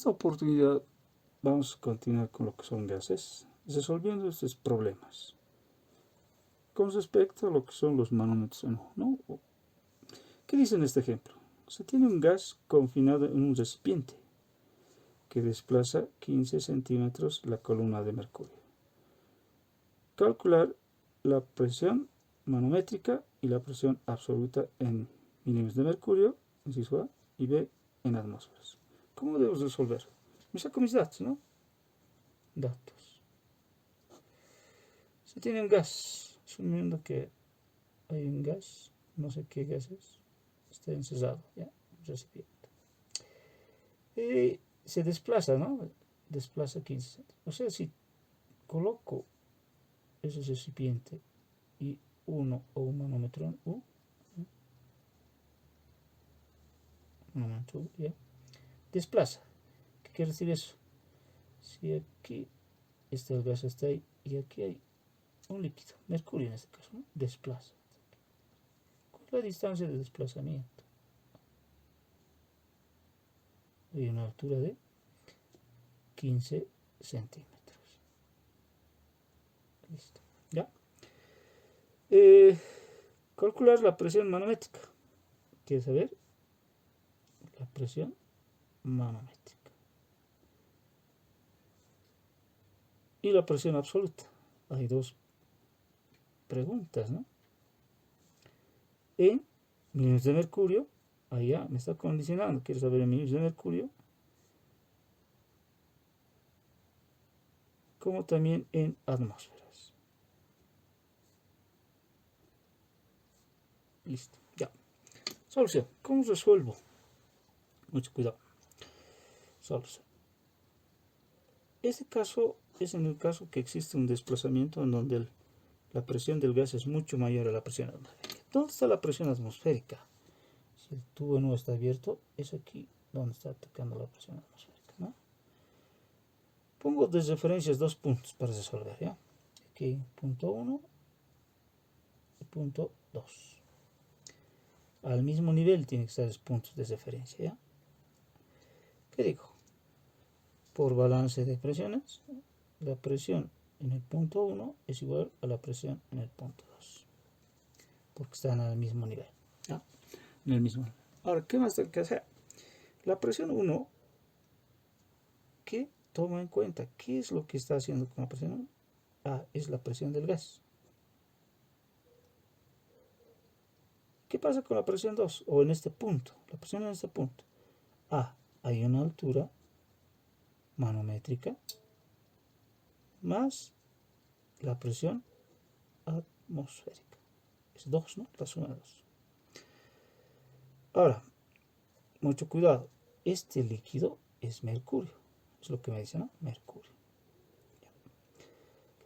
esta oportunidad vamos a continuar con lo que son gases, resolviendo estos problemas. Con respecto a lo que son los manómetros en ojo, ¿no? ¿Qué dice en este ejemplo? Se tiene un gas confinado en un recipiente que desplaza 15 centímetros la columna de mercurio. Calcular la presión manométrica y la presión absoluta en milímetros de mercurio, inciso A, y B en atmósferas. ¿Cómo debemos resolver? Me saco mis datos, ¿no? Datos. Se tiene un gas, asumiendo que hay un gas, no sé qué gas es, está encerrado, ¿ya? Un recipiente. Y se desplaza, ¿no? Desplaza 15 centímetros. O sea, si coloco ese recipiente y uno o un manómetro en U, manómetro U, ¿ya? Desplaza. ¿Qué quiere decir eso? Si aquí está el gas, está ahí, y aquí hay un líquido, mercurio en este caso, ¿no? Desplaza. ¿Cuál es la distancia de desplazamiento? Hay una altura de 15 centímetros. Listo. ¿Ya? Calcular la presión manométrica. ¿Quieres saber? La presión manométrica. Y la presión absoluta. Hay dos preguntas, ¿no? En milímetros de mercurio, allá me está condicionando, quiero saber en milímetros de mercurio, como también en atmósferas. Listo, ya. Solución. ¿Cómo resuelvo? Mucho cuidado. Solución. Este caso es en el caso que existe un desplazamiento en donde la presión del gas es mucho mayor a la presión atmosférica. ¿Dónde está la presión atmosférica? Si el tubo no está abierto, es aquí donde está atacando la presión atmosférica, ¿no? Pongo de referencias dos puntos para resolver, ¿ya? Aquí, punto 1 y punto 2. Al mismo nivel tienen que estar los puntos de referencia, ¿ya? ¿Qué digo? Por balance de presiones, la presión en el punto 1 es igual a la presión en el punto 2. Porque están al mismo nivel, ¿ya? En el mismo nivel. Ahora, ¿qué más tengo que hacer? La presión 1, ¿qué toma en cuenta? ¿Qué es lo que está haciendo con la presión 1? A es la presión del gas. ¿Qué pasa con la presión 2? O en este punto, la presión en este punto. A, hay una altura manométrica más la presión atmosférica. Es 2, ¿no? La suma de 2. Ahora, mucho cuidado. Este líquido es mercurio. Es lo que me dice, ¿no? Mercurio.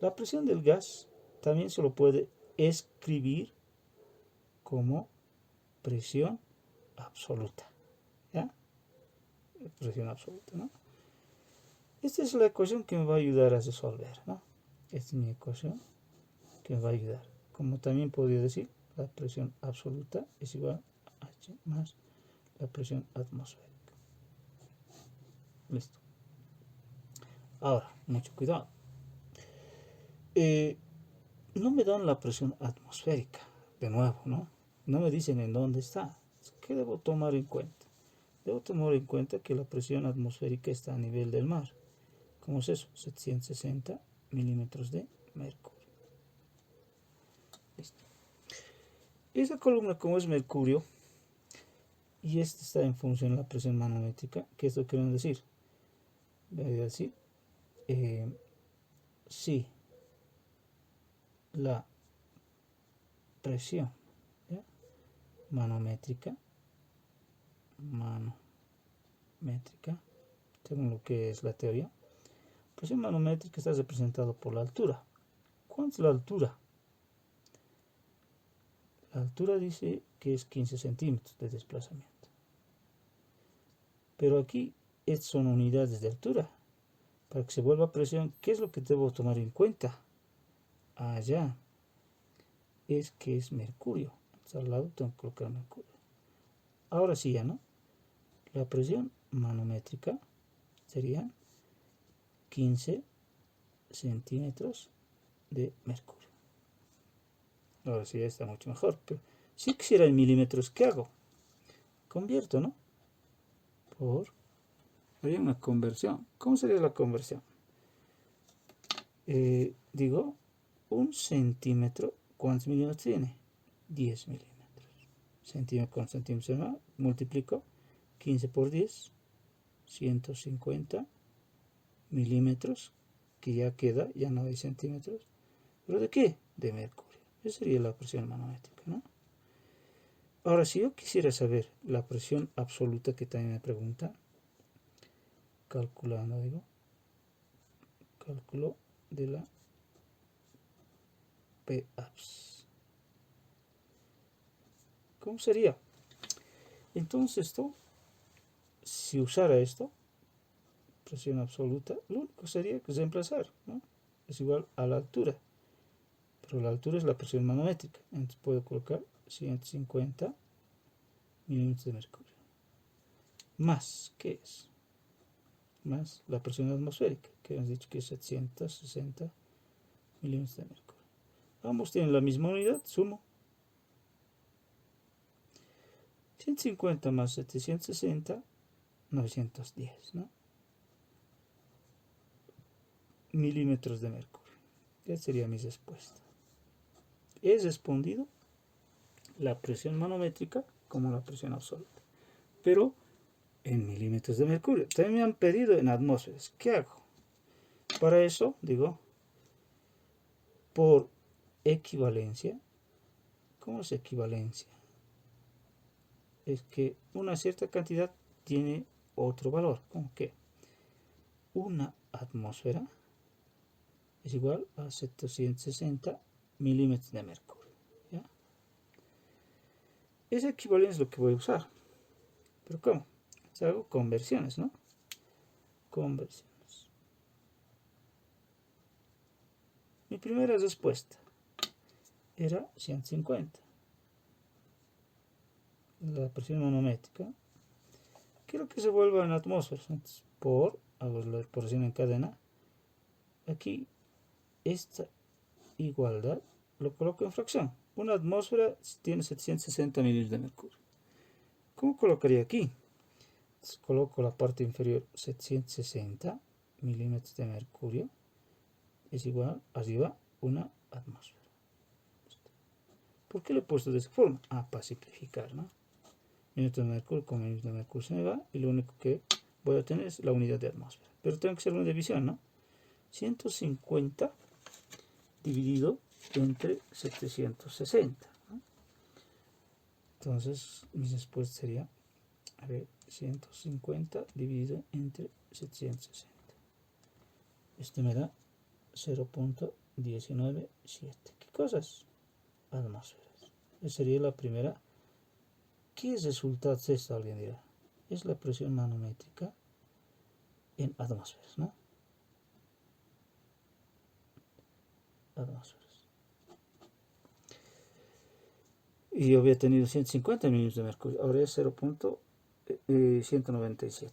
La presión del gas también se lo puede escribir como presión absoluta, ¿ya? Presión absoluta, ¿no? Esta es la ecuación que me va a ayudar a resolver, ¿no? Esta es mi ecuación que me va a ayudar. Como también podría decir, la presión absoluta es igual a H más la presión atmosférica. Listo. Ahora, mucho cuidado. No me dan la presión atmosférica, de nuevo, ¿no? No me dicen en dónde está. ¿Qué debo tomar en cuenta? Debo tomar en cuenta que la presión atmosférica está a nivel del mar. ¿Cómo es eso? 760 milímetros de mercurio. Listo. Esa columna, como es mercurio, y esta está en función de la presión manométrica, ¿qué esto quiere decir? Voy a decir, si la presión, ¿ya? manométrica, según lo que es la teoría, presión manométrica está representado por la altura. ¿Cuánto es la altura? La altura dice que es 15 centímetros de desplazamiento. Pero aquí son unidades de altura. Para que se vuelva presión, ¿qué es lo que debo tomar en cuenta? Allá es que es mercurio. Al lado tengo que colocar mercurio. Ahora sí ya, ¿no? La presión manométrica serían 15 centímetros de mercurio. Ahora sí ya está mucho mejor, pero si quisiera en milímetros, ¿qué hago? Convierto, ¿no? Haría una conversión. ¿Cómo sería la conversión? Digo, un centímetro, ¿cuántos milímetros tiene? 10 milímetros. Centímetro con centímetro se va, multiplico 15 por 10, 150 milímetros, que ya queda, ya no hay centímetros. ¿Pero de qué? De mercurio. Esa sería la presión manométrica, ¿no? Ahora, si yo quisiera saber la presión absoluta, que también me pregunta, calculando, digo, cálculo de la PAPS. ¿Cómo sería? Entonces esto, si usara esto, presión absoluta, lo único sería que reemplazar, ¿no? Es igual a la altura, pero la altura es la presión manométrica, entonces puedo colocar 150 milímetros de mercurio. Más, ¿qué es? Más la presión atmosférica, que hemos dicho que es 760 milímetros de mercurio. Ambos tienen la misma unidad, sumo. 150 más 760, 910, ¿no? Milímetros de mercurio. Ya sería mi respuesta. He respondido la presión manométrica como la presión absoluta, pero en milímetros de mercurio. También me han pedido en atmósferas. ¿Qué hago? Para eso, digo, por equivalencia. ¿Cómo es equivalencia? Es que una cierta cantidad tiene otro valor. ¿Cómo que? Una atmósfera es igual a 760 milímetros de mercurio. ¿Ya? Esa equivalencia es lo que voy a usar. ¿Pero cómo? Hago conversiones, ¿no? Conversiones. Mi primera respuesta era 150. La presión manométrica. Quiero que se vuelva en atmósferas. Entonces, hago la presión en cadena. Aquí, esta igualdad lo coloco en fracción. Una atmósfera tiene 760 milímetros de mercurio. ¿Cómo colocaría aquí? Entonces, coloco la parte inferior 760 milímetros de mercurio. Es igual, arriba, una atmósfera. ¿Por qué lo he puesto de esa forma? Para simplificar, ¿no? Minutos de mercurio con minutos de mercurio se me va, y lo único que voy a tener es la unidad de atmósfera. Pero tengo que hacer una división, ¿no? 150 dividido entre 760, ¿no? Entonces mi respuesta sería, 150 dividido entre 760. Esto me da 0.197. ¿Qué cosas? Atmósferas. Esa sería la primera. ¿Qué resultado es esto? Alguien dirá. Es la presión manométrica en atmósferas, ¿no? Atmósferas. Y yo había tenido 150 milímetros de mercurio. Ahora es 0.197.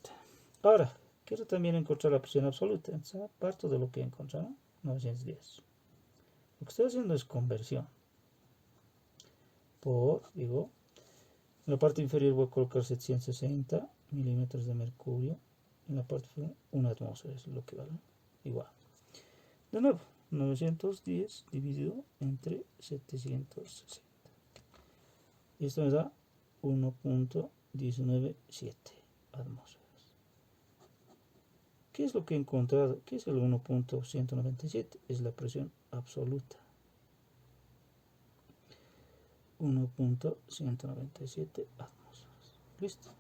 Ahora, quiero también encontrar la presión absoluta. Entonces, parto de lo que he encontrado, 910. Lo que estoy haciendo es conversión. Digo, en la parte inferior voy a colocar 760 milímetros de mercurio. En la parte inferior, una atmósfera, es lo que vale. Igual. De nuevo, 910 dividido entre 760. Y esto me da 1.197 atmósferas. ¿Qué es lo que he encontrado? ¿Qué es el 1.197? Es la presión absoluta. 1.197 atmósferas. ¿Listo?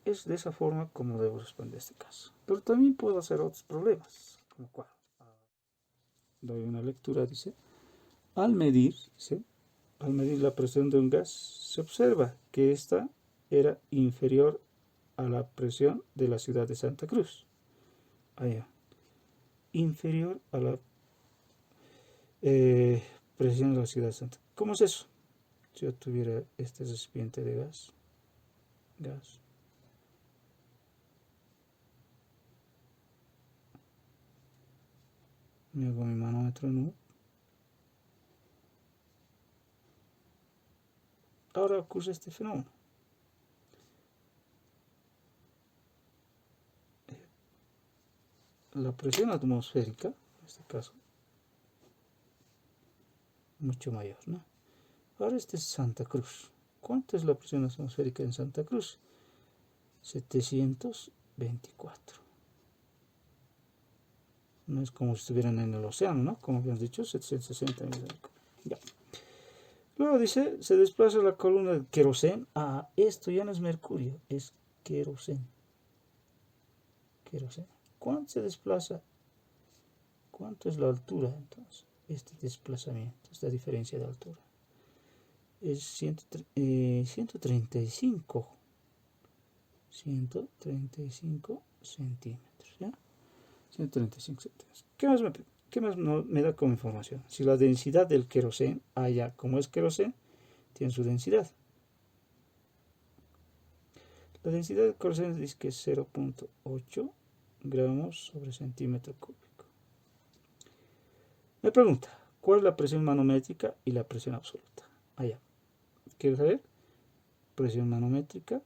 Es de esa forma como debo responder este caso. Pero también puedo hacer otros problemas. ¿Como cuál? Doy una lectura, dice. Al medir la presión de un gas, se observa que ésta era inferior a la presión de la ciudad de Santa Cruz. Allá. Inferior a la presión de la ciudad de Santa Cruz. ¿Cómo es eso? Si yo tuviera este recipiente de gas, Me hago mi manómetro en U. Ahora ocurre este fenómeno. La presión atmosférica, en este caso, mucho mayor, ¿no? Ahora este es Santa Cruz. ¿Cuánto es la presión atmosférica en Santa Cruz? 724. No es como si estuvieran en el océano, ¿no? Como habíamos dicho, 760 millones. Ya. Luego dice, se desplaza la columna de queroseno. Ah, esto ya no es mercurio, es queroseno. Queroseno. ¿Cuánto se desplaza? ¿Cuánto es la altura entonces? Este desplazamiento, esta diferencia de altura. Es 135 centímetros, ¿ya? 135 centímetros. ¿Qué más me da como información? Si la densidad del queroseno, allá como es queroseno, tiene su densidad. La densidad del queroseno dice que es 0.8 gramos sobre centímetro cúbico. Me pregunta, ¿cuál es la presión manométrica y la presión absoluta? Allá. ¿Quieres saber? Presión manométrica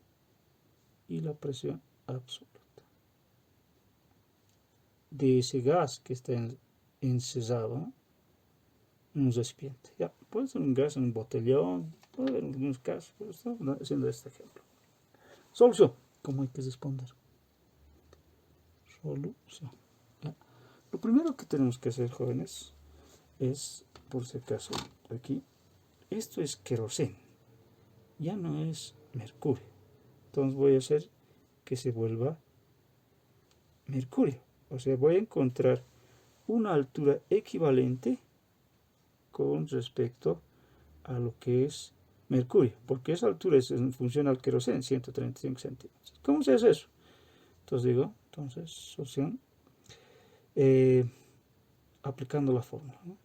y la presión absoluta de ese gas que está encerrado, ¿no?, en un recipiente. Ya, puede ser un gas en un botellón, puede haber algunos casos, pero estamos haciendo este ejemplo. Solución. ¿Cómo hay que responder? Solución. Ya. Lo primero que tenemos que hacer, jóvenes, es, por si acaso, aquí, esto es queroseno, ya no es mercurio. Entonces voy a hacer que se vuelva mercurio. O sea, voy a encontrar una altura equivalente con respecto a lo que es mercurio, porque esa altura es en función al queroseno, 135 centímetros. ¿Cómo se hace eso? Entonces digo, solución, aplicando la fórmula, ¿no?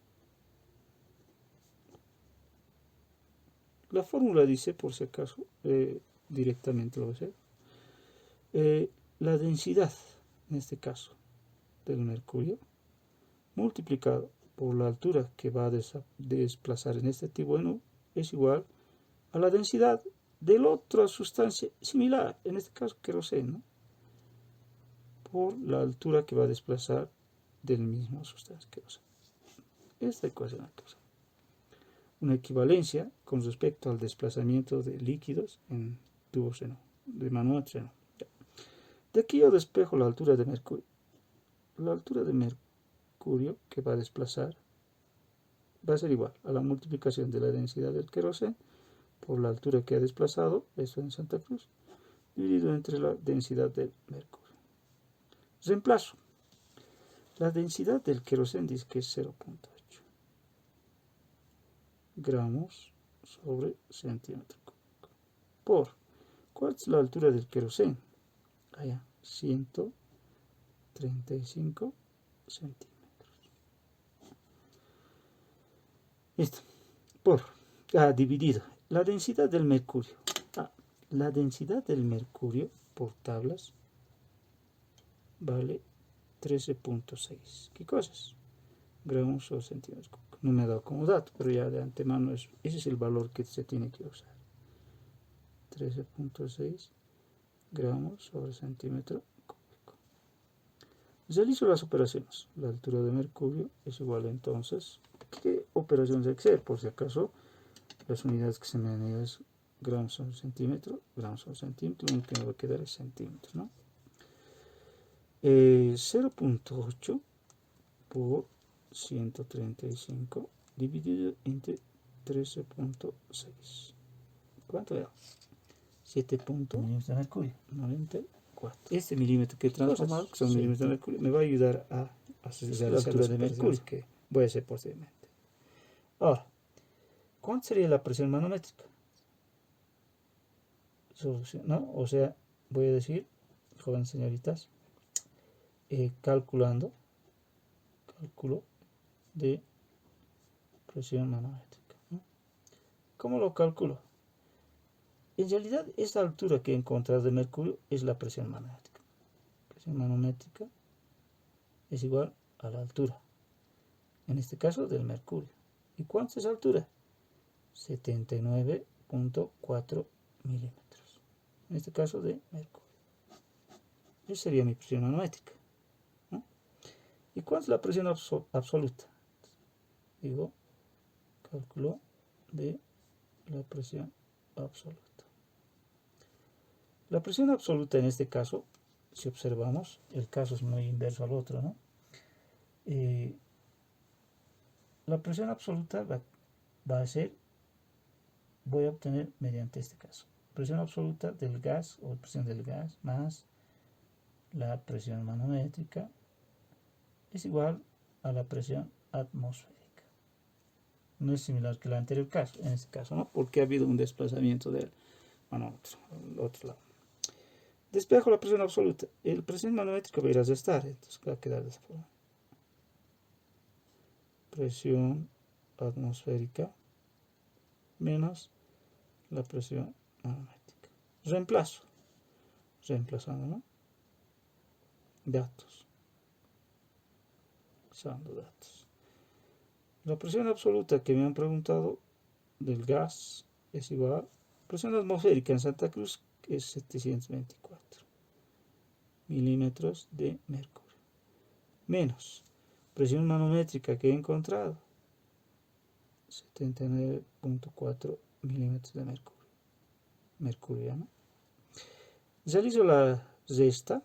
La fórmula dice, por si acaso, directamente lo voy a hacer, la densidad, en este caso, del mercurio, multiplicado por la altura que va a desplazar en este tipo de U, es igual a la densidad de la otra sustancia similar, en este caso queroseno, por la altura que va a desplazar del mismo sustancia queroseno. Esta ecuación es una equivalencia con respecto al desplazamiento de líquidos en tubos de manómetro. De aquí yo despejo la altura de mercurio. La altura de mercurio que va a desplazar va a ser igual a la multiplicación de la densidad del queroseno por la altura que ha desplazado, eso en Santa Cruz, dividido entre la densidad del mercurio. Reemplazo. La densidad del queroseno dice que es 0.8 gramos sobre centímetro cúbico. Por, ¿cuál es la altura del queroseno? Allá, 135 centímetros. Listo. Por, dividido. La densidad del mercurio. La densidad del mercurio por tablas vale 13.6. ¿Qué cosas? Gramos o centímetros cúbicos. No me ha dado como dato, pero ya de antemano ese es el valor que se tiene que usar. 13.6 gramos sobre centímetro cúbico. Realizo las operaciones. La altura de mercurio es igual entonces, ¿qué operaciones hay que hacer? Por si acaso, las unidades que se me han ido es gramos sobre centímetro, lo único que me va a quedar es centímetros, ¿no? 0.8 por 135 dividido entre 13.6. ¿Cuánto era? 7 milímetros de mercurio, 94. Este milímetro que he transformado, que son milímetros de mercurio, me va a ayudar a hacer la altura de mercurio que voy a hacer posteriormente. Ahora, ¿cuánto sería la presión manométrica? Solución, ¿no? O sea, voy a decir, jóvenes señoritas, cálculo de presión manométrica, ¿no? ¿Cómo lo calculo? En realidad, esta altura que he encontrado de mercurio es la presión manométrica. Presión manométrica es igual a la altura en este caso del mercurio. ¿Y cuánto es altura? 79.4 milímetros, en este caso de mercurio. Esa sería mi presión manométrica, ¿no? ¿Y cuánto es la presión absoluta? Digo, cálculo de la presión absoluta. La presión absoluta en este caso, si observamos, el caso es muy inverso al otro, ¿no? La presión absoluta va a ser, voy a obtener mediante este caso, presión absoluta del gas o presión del gas más la presión manométrica es igual a la presión atmosférica. No es similar que el anterior caso, en este caso, ¿no? Porque ha habido un desplazamiento del manómetro al otro lado. Despejo la presión absoluta. El presión manométrica va a ir a restar, entonces va a quedar de esta forma. Presión atmosférica menos la presión manométrica. Reemplazando, ¿no? Datos. Usando datos. La presión absoluta que me han preguntado del gas es igual a presión atmosférica en Santa Cruz, que es 724 milímetros de mercurio, menos presión manométrica que he encontrado, 79.4 milímetros de mercurio, ¿no? Realizo la resta,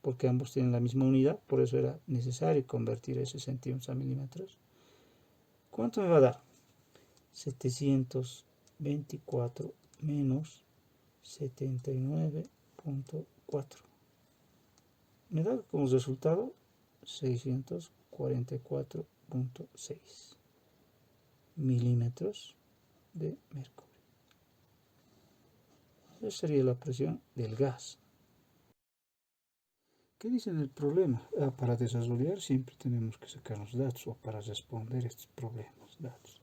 porque ambos tienen la misma unidad, por eso era necesario convertir ese centímetros a milímetros. ¿Cuánto me va a dar? 724 menos 79.4. Me da como resultado 644.6 milímetros de mercurio. Esa sería la presión del gas. ¿Qué dice en el problema? Para desarrollar siempre tenemos que sacar los datos, o para responder estos problemas, datos.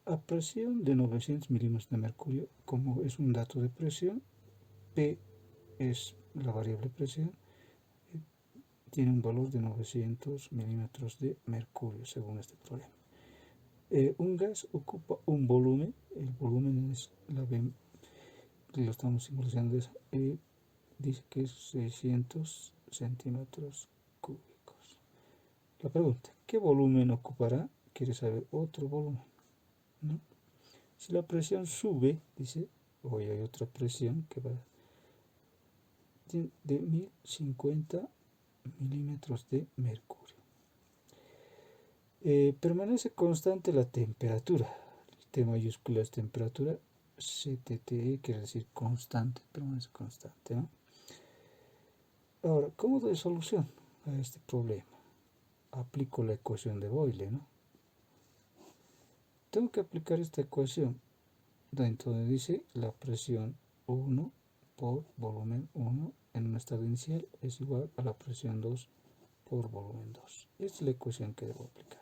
A presión de 900 milímetros de mercurio, como es un dato de presión, P es la variable presión, tiene un valor de 900 milímetros de mercurio, según este problema. Un gas ocupa un volumen, el volumen es la B, lo estamos simbolizando, dice que es 600 centímetros cúbicos. La pregunta, ¿qué volumen ocupará? Quiere saber otro volumen, ¿no? Si la presión sube, dice, hoy hay otra presión que va de 1050 milímetros de mercurio. Permanece constante la temperatura. El T mayúscula es temperatura, CTTE quiere decir constante, permanece constante, ¿no? Ahora, ¿cómo doy solución a este problema? Aplico la ecuación de Boyle, ¿no? Tengo que aplicar esta ecuación dentro de dice la presión 1 por volumen 1 en un estado inicial es igual a la presión 2 por volumen 2. Esta es la ecuación que debo aplicar.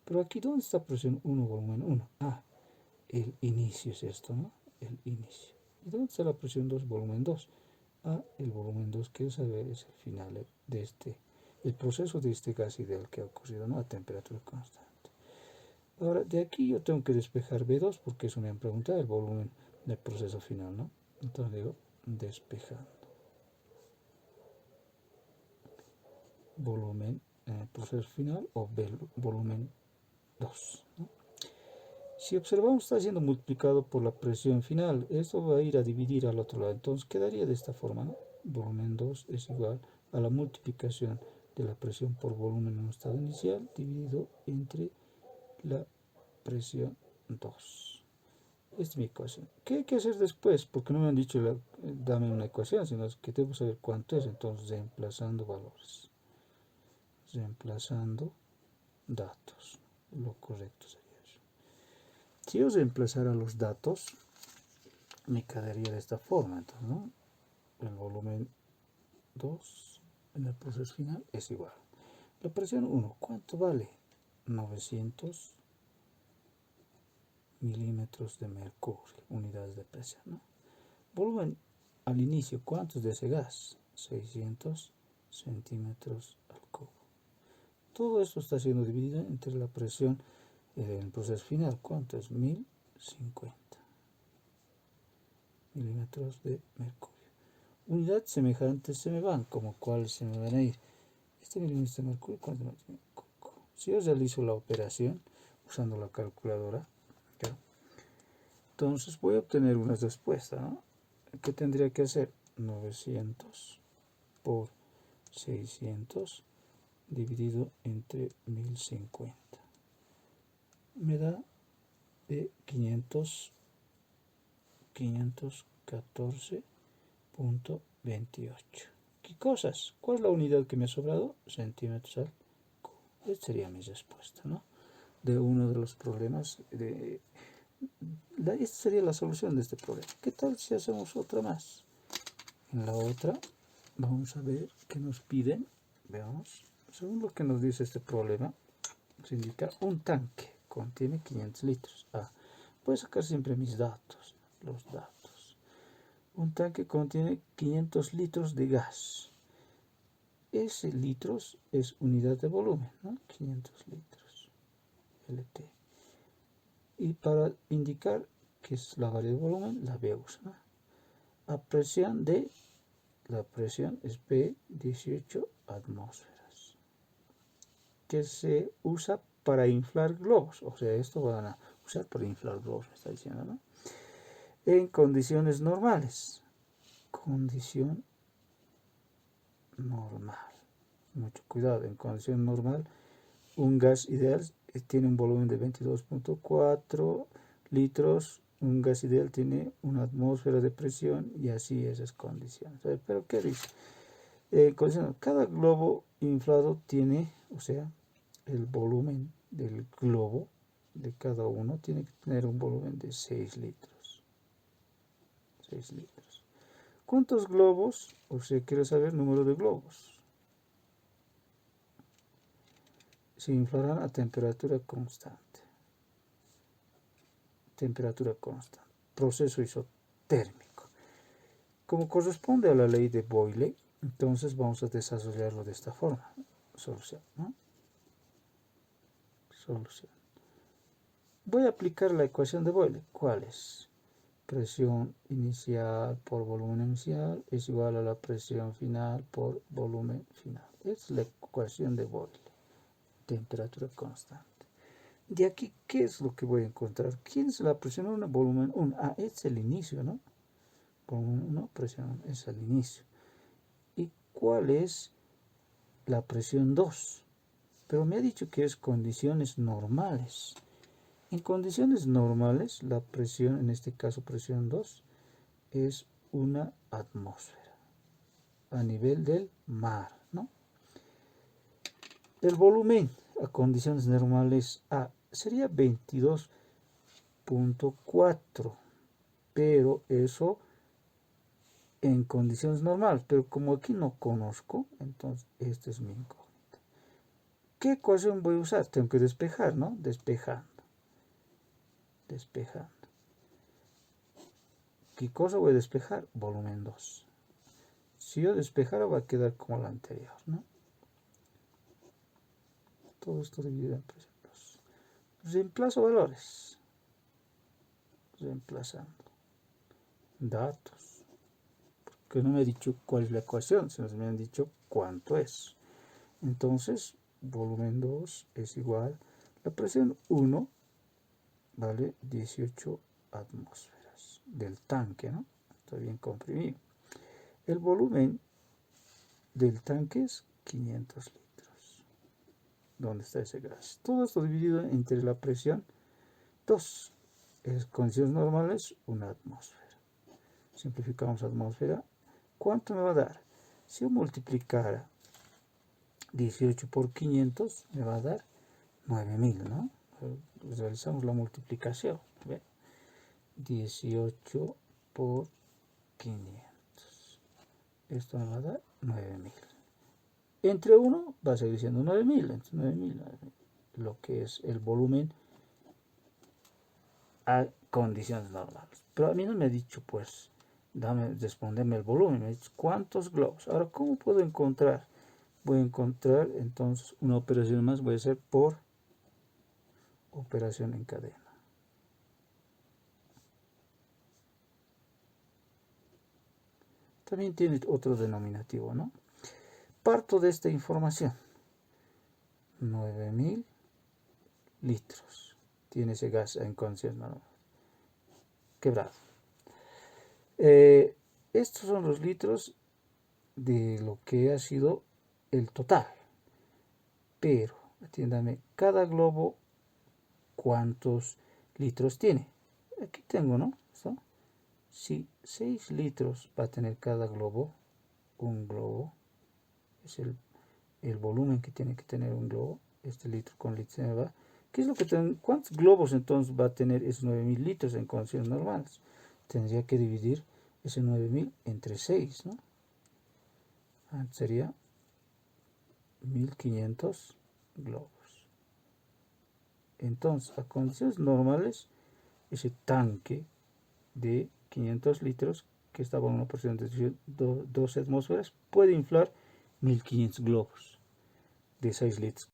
Pero aquí, ¿dónde está presión 1 volumen 1? Ah, el inicio es esto, ¿no? El inicio. ¿Y dónde está la presión 2 volumen 2? Ah, el volumen 2 quiero saber es el final de el proceso de este gas ideal que ha ocurrido, ¿no? A temperatura constante. Ahora, de aquí yo tengo que despejar B2 porque eso me han preguntado el volumen del proceso final, ¿no? Entonces digo, despejando. Volumen en el proceso final o volumen 2, ¿no? Si observamos, está siendo multiplicado por la presión final. Esto va a ir a dividir al otro lado. Entonces quedaría de esta forma, ¿no? Volumen 2 es igual a la multiplicación de la presión por volumen en un estado inicial dividido entre la presión 2. Esta es mi ecuación. ¿Qué hay que hacer después? Porque no me han dicho dame una ecuación, sino que debo saber cuánto es. Entonces, reemplazando valores. Reemplazando datos. Lo correcto sería eso. Si yo reemplazara los datos, me quedaría de esta forma. Entonces, ¿no? El volumen 2 en el proceso final es igual. La presión 1, ¿cuánto vale? 900 milímetros de mercurio, unidades de presión, ¿no? Volumen al inicio, ¿cuántos de ese gas? 600 centímetros al cubo. todo esto está siendo dividido entre la presión del proceso final. ¿Cuánto es? 1050 milímetros de mercurio. Unidades semejantes se me van, como cuáles se me van a ir. Este milímetro de mercurio, ¿cuánto me tiene? Si yo realizo la operación usando la calculadora, ¿ya? Entonces voy a obtener una respuesta, ¿no? ¿Qué tendría que hacer? 900 por 600 dividido entre 1050. Me da de 514.28. ¿Qué cosas? ¿Cuál es la unidad que me ha sobrado? Centímetros al cubo. Esta sería mi respuesta, ¿no? De uno de los problemas. Esta sería la solución de este problema. ¿Qué tal si hacemos otra más? En la otra vamos a ver qué nos piden. Veamos. Según lo que nos dice este problema, nos indica un tanque. Contiene 500 litros. Voy a sacar siempre mis datos. Los datos. Un tanque contiene 500 litros de gas. Ese litros es unidad de volumen, ¿no? 500 litros. LT. Y para indicar que es la variedad de volumen, la B usa, ¿no? A presión de, la presión es P 18 atmósferas, que se usa para inflar globos. O sea, esto van a usar para inflar globos, me está diciendo, ¿no? En condiciones normales. Condición normal. Mucho cuidado, en condición normal, un gas ideal tiene un volumen de 22.4 litros. Un gas ideal tiene una atmósfera de presión y así esas condiciones. Pero ¿qué dice? Cada globo inflado tiene, o sea, el volumen del globo de cada uno tiene que tener un volumen de 6 litros. 6 litros. ¿Cuántos globos? O sea, quiero saber el número de globos. Se inflarán a temperatura constante. Temperatura constante. Proceso isotérmico. Como corresponde a la ley de Boyle, entonces vamos a desarrollarlo de esta forma. Solución, ¿no? Solución. Voy a aplicar la ecuación de Boyle. ¿Cuál es? Presión inicial por volumen inicial es igual a la presión final por volumen final. Es la ecuación de Boyle. Temperatura constante. De aquí, ¿qué es lo que voy a encontrar? ¿Quién es la presión 1? Volumen 1. Es el inicio, ¿no? Volumen 1, presión 1, es el inicio. ¿Y cuál es la presión 2? Pero me ha dicho que es condiciones normales. En condiciones normales, la presión, en este caso presión 2, es una atmósfera a nivel del mar, ¿no? El volumen a condiciones normales sería 22.4, pero eso en condiciones normales, pero como aquí no conozco, entonces esta es mi incógnita. ¿Qué ecuación voy a usar? Tengo que despejar, ¿no? Despejando. ¿Qué cosa voy a despejar? Volumen 2. Si yo despejara va a quedar como la anterior, ¿no? Todo esto dividido en presión 2. Reemplazo valores. Reemplazando. Datos. Porque no me ha dicho cuál es la ecuación, sino me han dicho cuánto es. Entonces, volumen 2 es igual. La presión 1 vale 18 atmósferas del tanque, ¿no? Está bien comprimido. El volumen del tanque es 500 litros. ¿Dónde está ese gas? Todo esto dividido entre la presión 2. En condiciones normales, una atmósfera. Simplificamos atmósfera. ¿Cuánto me va a dar? Si yo multiplicara 18 por 500, me va a dar 9000, ¿no? Realizamos la multiplicación. ¿Ve? 18 por 500. Esto me va a dar 9000. Entre 1 va a seguir siendo 9000. Entre 9000, lo que es el volumen a condiciones normales. Pero a mí no me ha dicho, pues, responderme el volumen. Me ha dicho, ¿cuántos globos? Ahora, ¿cómo puedo encontrar voy a encontrar entonces una operación más, voy a hacer por operación en cadena. También tiene otro denominativo, ¿no? Parto de esta información. 9000 litros tiene ese gas en condiciones normales. Quebrado. Estos son los litros de lo que ha sido el total. Pero, atiéndame, cada globo, ¿cuántos litros tiene? Aquí tengo, ¿no? ¿Está? Si 6 litros va a tener cada globo, un globo, es el volumen que tiene que tener un globo, este litro con litro se me va. ¿Qué es lo que ¿Cuántos globos entonces va a tener esos 9000 litros en condiciones normales? Tendría que dividir ese 9000 entre 6, ¿no? Sería 1500 globos. Entonces, a condiciones normales, ese tanque de 500 litros, que estaba en una presión de 12 atmósferas, puede inflar 1500 globos de 6 litros.